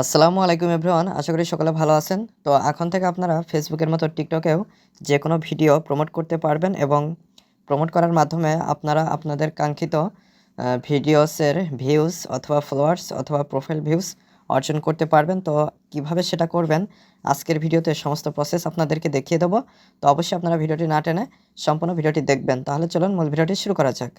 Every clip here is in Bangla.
আসসালামু আলাইকুম এভরিওয়ান, আশা করি সকলে ভালো আছেন। তো এখন থেকে আপনারা ফেসবুকের মতো টিকটকেও যে কোনো ভিডিও প্রমোট করতে পারবেন এবং প্রমোট করার মাধ্যমে আপনারা আপনাদের কাঙ্ক্ষিত ভিডিওসের ভিউজ অথবা ফলোয়ার্স অথবা প্রোফাইল ভিউজ অর্জন করতে পারবেন। তো কিভাবে সেটা করবেন আজকের ভিডিওতে সমস্ত প্রসেস আপনাদেরকে দেখিয়ে দেবো। তো অবশ্যই আপনারা ভিডিওটি না টেনে সম্পূর্ণ ভিডিওটি দেখবেন। তাহলে চলুন মূল ভিডিওটি শুরু করা যাক।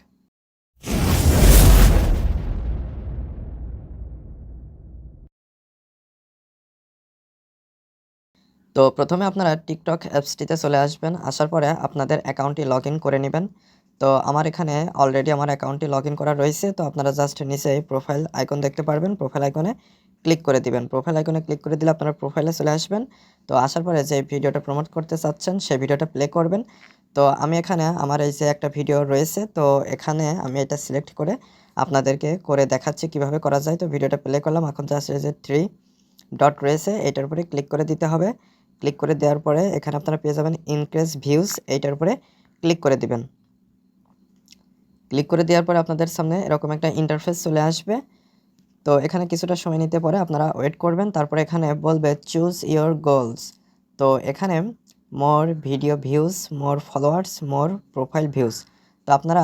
তো প্রথমে আপনারা টিকটক অ্যাপসটিতে চলে আসবেন। আসার পরে আপনাদের অ্যাকাউন্টটি লগইন করে নেবেন। তো আমার এখানে অলরেডি আমার অ্যাকাউন্টটি লগইন করা রয়েছে। তো আপনারা জাস্ট নিচেই প্রোফাইল আইকন দেখতে পারবেন। প্রোফাইল আইকনে ক্লিক করে দিবেন। প্রোফাইল আইকনে ক্লিক করে দিলে আপনারা প্রোফাইলে চলে আসবেন। তো আসার পরে যে ভিডিওটা প্রমোট করতে চাচ্ছেন সেই ভিডিওটা প্লে করবেন। তো আমি এখানে আমার এই যে একটা ভিডিও রয়েছে, তো এখানে আমি এটা সিলেক্ট করে আপনাদেরকে করে দেখাচ্ছি কিভাবে করা যায়। তো ভিডিওটা প্লে করলাম। এখন জাস্ট এই যে 3 ডট রয়েছে এটার উপরে ক্লিক করে দিতে হবে। ক্লিক করে দেওয়ার পরে এখানে আপনারা পেয়ে যাবেন ইনক্রিজ ভিউজ, এইটার উপরে ক্লিক করে দিবেন। ক্লিক করে দেওয়ার পরে আপনাদের সামনে এরকম একটা ইন্টারফেস চলে আসবে। তো এখানে কিছুটা সময় নিতে পারে, আপনারা ওয়েট করবেন। তারপরে এখানে বলবে চুজ ইয়োর গোলস। তো এখানে মোর ভিডিও ভিউজ, মোর ফলোয়ার্স, মোর প্রোফাইল ভিউজ। তো আপনারা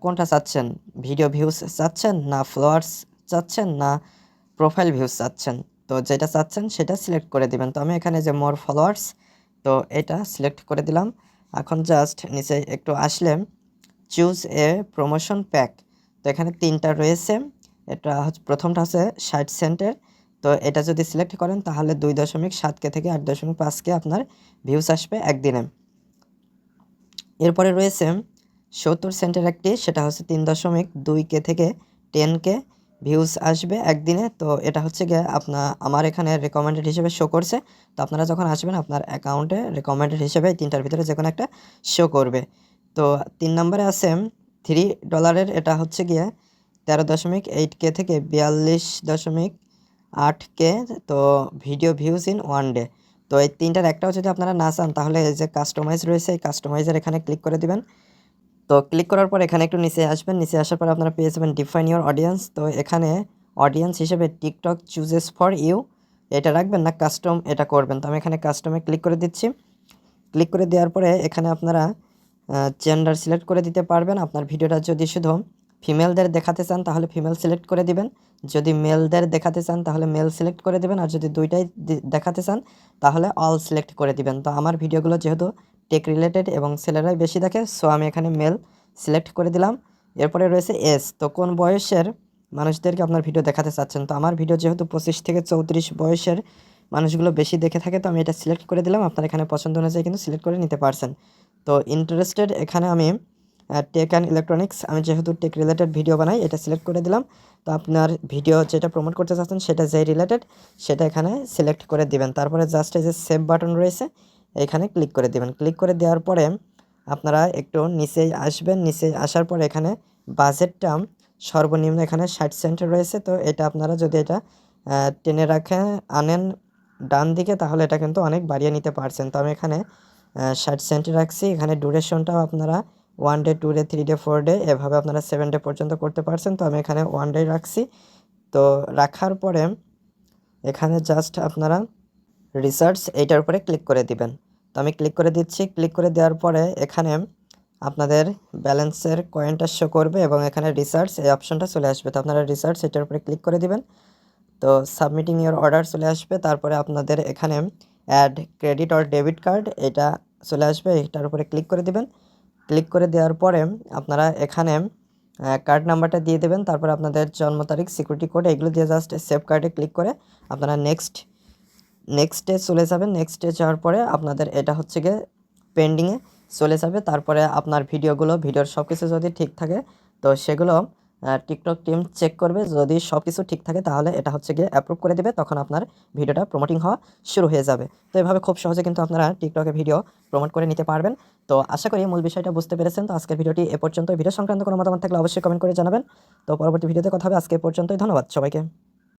কোনটা চাচ্ছেন? ভিডিও ভিউজ চাচ্ছেন, না ফলোয়ার্স চাচ্ছেন, না প্রোফাইল ভিউজ চাচ্ছেন? তো যেটা চাচ্ছেন সেটা সিলেক্ট করে দিবেন। তো আমি এখানে যে মোর ফলোয়ার্স, তো এটা সিলেক্ট করে দিলাম। এখন জাস্ট নিচে একটু আসলে চুজ এ প্রমোশন প্যাক। তো এখানে 3টা রয়েছে। এটা হচ্ছে প্রথমটা হচ্ছে 60 সেন্টের। তো এটা যদি সিলেক্ট করেন তাহলে 2.7K থেকে 8.5K আপনার ভিউজ আসবে একদিনে। এরপরে রয়েছে 70 সেন্টের একটি, সেটা হচ্ছে 3.2K থেকে 10K ভিউজ আসবে একদিনে। তো এটা হচ্ছে গিয়ে আমার এখানে রেকমেন্ডেড হিসেবে শো করছে। তো আপনারা যখন আসবেন আপনার অ্যাকাউন্টে রেকমেন্ডেড হিসেবে 3টার ভিতরে যে কোনো একটা শো করবে। তো 3 নম্বরে আছে $3, এটা হচ্ছে গিয়ে 13.8K থেকে 42.8K। তো ভিডিও ভিউজ ইন 1 ডে। তো এই 3টার একটাও যদি আপনারা না চান তাহলে এই যে কাস্টমাইজ রয়েছে, এই কাস্টমাইজের এখানে ক্লিক করে দিবেন। তো ক্লিক করার পর এখানে একটু নিচে আসবেন। নিচে আসার পর আপনারা পেয়ে যাবেন ডিফাইন ইউর অডিয়েন্স। তো এখানে অডিয়েন্স হিসেবে টিকটক চুজেস ফর ইউ এটা রাখবেন না কাস্টম এটা করবেন। তো আমি এখানে কাস্টমে ক্লিক করে দিচ্ছি। ক্লিক করে দেওয়ার পরে এখানে আপনারা জেন্ডার সিলেক্ট করে দিতে পারবেন। আপনার ভিডিওটা যদি শুধু ফিমেলদের দেখাতে চান তাহলে ফিমেল সিলেক্ট করে দিবেন। যদি মেলদের দেখাতে চান তাহলে মেল সিলেক্ট করে দিবেন। আর যদি দুইটাই দেখাতে চান তাহলে অল সিলেক্ট করে দিবেন। তো আমার ভিডিওগুলো যেহেতু টেক রিলেটেড এবং ছেলেরাই বেশি দেখে, সো আমি এখানে মেল সিলেক্ট করে দিলাম। এরপরে রয়েছে এজ। তো কোন বয়সের মানুষদেরকে আপনার ভিডিও দেখাতে চাচ্ছেন? তো আমার ভিডিও যেহেতু 25 থেকে 34 বয়সের মানুষগুলো বেশি দেখে থাকে, তো আমি এটা সিলেক্ট করে দিলাম। আপনার এখানে পছন্দ অনুযায়ী কিন্তু সিলেক্ট করে নিতে পারছেন। তো ইন্টারেস্টেড এখানে আমি টেক অ্যান্ড ইলেকট্রনিক্স, আমি যেহেতু টেক রিলেটেড ভিডিও বানাই এটা সিলেক্ট করে দিলাম। তো আপনার ভিডিও যেটা প্রমোট করতে চাচ্ছেন সেটা যে রিলেটেড সেটা এখানে সিলেক্ট করে দিবেন। তারপরে জাস্ট এই যে সেভ বাটন রয়েছে এখানে ক্লিক করে দিবেন। ক্লিক করে দেওয়ার পরে আপনারা একটু নিচেই আসবেন। নিচে আসার পর এখানে বাজেটটা সর্বনিম্ন এখানে 60 সেন্টের রয়েছে। তো এটা আপনারা যদি এটা টেনে আনেন ডান দিকে তাহলে এটা কিন্তু অনেক বাড়িয়ে নিতে পারছেন। তো আমি এখানে 60 সেন্টে রাখছি। এখানে ডিউরেশনটাও আপনারা 1 ডে 2 ডে 3 ডে 4 ডে এভাবে আপনারা 7 ডে পর্যন্ত করতে পারছেন। তো আমি এখানে 1 ডে রাখছি। তো রাখার পরে এখানে জাস্ট আপনারা রিসার্চ এইটার উপরে ক্লিক করে দিবেন। তো আমি ক্লিক করে দিচ্ছি। ক্লিক করে দেওয়ার পরে এখানে আপনাদের ব্যালেন্সের কয়েনটা শো করবে এবং এখানে রিসার্চ এই অপশনটা চলে আসবে। তো আপনারা রিসার্চ এটার উপরে ক্লিক করে দিবেন। তো সাবমিটিং ইওর অর্ডার চলে আসবে। তারপরে আপনাদের এখানে add credit or debit card এটা চলে আসবে, এটার উপরে ক্লিক করে দিবেন। ক্লিক করে দেওয়ার পরে আপনারা এখানে কার্ড নাম্বারটা দিয়ে দেবেন। তারপর আপনাদের জন্ম তারিখ, সিকিউরিটি কোড এগুলো দিয়ে জাস্ট সেভ কার্ডে ক্লিক করে আপনারা নেক্সটে চলে যাবেন। নেক্সটে যাওয়ার পরে আপনাদের এটা হচ্ছে গিয়ে পেন্ডিংয়ে চলে যাবে। তারপরে আপনার ভিডিওর সব কিছু যদি ঠিক থাকে তো সেগুলো টিকটক টিম চেক করবে। যদি সব কিছু ঠিক থাকে তাহলে এটা হচ্ছে গিয়ে অ্যাপ্রুভ করে দেবে, তখন আপনার ভিডিওটা প্রমোটিং হওয়া শুরু হয়ে যাবে। তো এভাবে খুব সহজে কিন্তু আপনারা টিকটকে ভিডিও প্রমোট করে নিতে পারবেন। তো আশা করি মূল বিষয়টা বুঝতে পেরেছেন। তো আজকের ভিডিওটি এ পর্যন্ত। ভিডিও সংক্রান্ত কোনো মতামত থাকলে অবশ্যই কমেন্ট করে জানাবেন। তো পরবর্তী ভিডিওতে কথা হবে। আজকে এ পর্যন্তই। ধন্যবাদ সবাইকে।